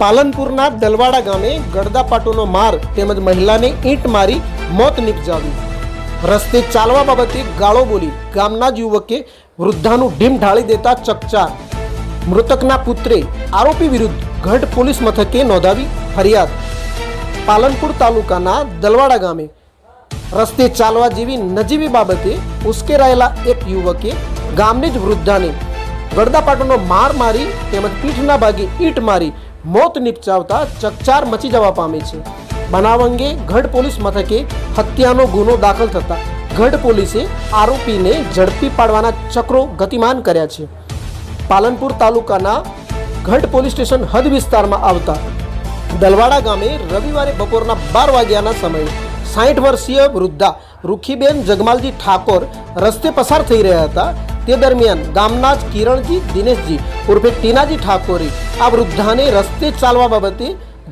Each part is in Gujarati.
પાલનપુરના દલવાડા ગામે ગળદાપાટુનો માર તેમજ મહિલાને ઈંટ મારી મોત નિપજાવ્યું। રસ્તે ચાલવા બાબતે ગાળો બોલી ગામના જ યુવકે વૃદ્ધાનું ઢીમ ઢાળી દેતા ચકચાર। મૃતકના પુત્રે આરોપી વિરુદ્ધ ગઢ પોલીસ મથકે નોંધાવી ફરિયાદ। પાલનપુર તાલુકાના દલવાડા ગામે રસ્તે ચાલવા જેવી નજીવી બાબતે ઉશ્કેરાયેલા એક યુવકે ગામની જ વૃદ્ધાને ગળદાપાટુનો માર મારી તેમજ પીઠના ભાગે ઈંટ મારી મોત નિપજાવતા ચકચાર મચી જવા પામી છે। બનાવ અંગે ગઢ પોલીસ મથકે હત્યાનો ગુનો દાખલ થતા ગઢ પોલીસે આરોપીને ઝડપી પાડવાના ચક્રો ગતિમાન કર્યા છે। પાલનપુર તાલુકાના ગઢ પોલીસ સ્ટેશન હદ વિસ્તારમાં આવતા દલવાડા ગામે રવિવારે બપોરના 12 વાગ્યાના સમયે 60 વર્ષીય વૃદ્ધા રૂખીબેન જગમાલજી ઠાકોર રસ્તે પસાર થઈ રહ્યા હતા। તે દરમિયાન ગામના જ કિરણજી દિનેશજી ઉર્ફે ટીનાજી ઠાકોરે આ વૃદ્ધાને રસ્તે ચાલવા બાબતે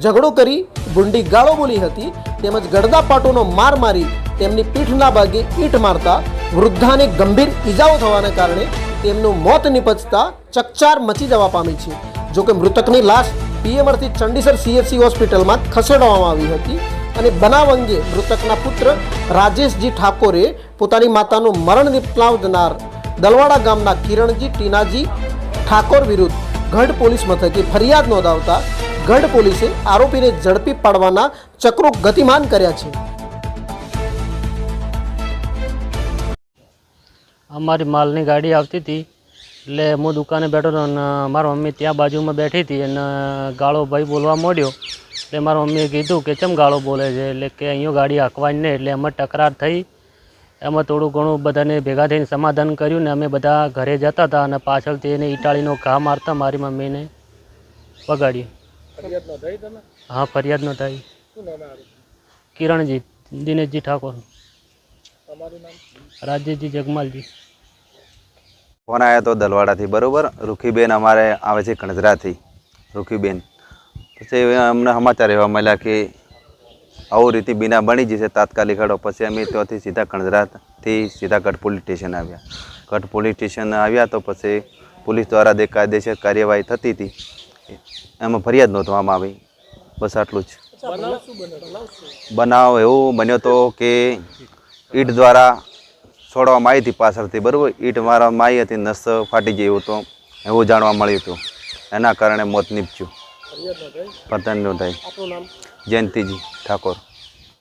ઝઘડો કરી ગુંડી ગાળો બોલી હતી તેમજ ગળદાપાટુનો માર મારી તેમની પીઠના ભાગે ઈંટ મારતા વૃદ્ધાને ગંભીર ઈજાઓ થવાને કારણે તેમનું મોત નિપજતા ચકચાર મચી જવા પામી છે। જોકે મૃતકની લાશ પીએમઆરથી ચંડીસર સીએચસી હોસ્પિટલમાં ખસેડવામાં આવી હતી અને બનાવ અંગે મૃતકના પુત્ર રાજેશજી ઠાકોરે પોતાની માતાનું મરણ નિપજાવનાર દલવાડા ગામના કિરણજી ટીનાજી ઠાકોર વિરુદ્ધ ગઢ પોલીસ મથકે ફરિયાદ નોંધાવતા ગઢ પોલીસે આરોપીને ઝડપી પાડવાના ચક્રો ગતિમાન કર્યા છે। અમારી માલની ગાડી આવતી હતી એટલે હું દુકાને બેઠો હતો અને મારી મમ્મી ત્યાં બાજુમાં બેઠી હતી અને ગાળો ભાઈ બોલવા માંડ્યો એટલે મારી મમ્મીએ કીધું કે ચમ ગાળો બોલે છે એટલે કે અહીંયા ગાડી હાંકવાની નહીં એટલે એમાં તકરાર થઈ। એમાં થોડું ઘણું બધાને ભેગા થઈને સમાધાન કર્યું ને અમે બધા ઘરે જતા હતા અને પાછળથી એને ઈટાળીનો ઘા મારતા મારી મમ્મીને વગાડી। હા, ફરિયાદ નોંધાઈ। કિરણજી દિનેશજી ઠાકોર, રાજેશજી જગમાલજી। ફોન આવ્યો તો દલવાડાથી, બરાબર। રૂખીબેન અમારે આવે છે કણજરાથી, રૂખીબેન। પછી અમને સમાચાર એવા મળ્યા કે આવું રીતે બીના બની જશે તાત્કાલિક હડો। પછી અમે ત્યાંથી સીધા કણજરાથી સીધા ગઢ પોલીસ સ્ટેશન આવ્યા। ગઢ પોલીસ સ્ટેશન આવ્યા તો પછી પોલીસ દ્વારા જે કાયદેસર કાર્યવાહી થતી હતી એમાં ફરિયાદ નોંધવામાં આવી। બસ આટલું જ। બનાવ એવું બન્યો હતો કે ઈંટ દ્વારા છોડવામાં આવી હતી પાછળથી, બરાબર। ઈંટ મારવામાં આવી હતી, નસ ફાટી ગયું હતું એવું જાણવા મળ્યું હતું, એના કારણે મોત નીપજ્યું। ફરિયાદ નોંધાઈ। જયંતિજી ઠાકોર।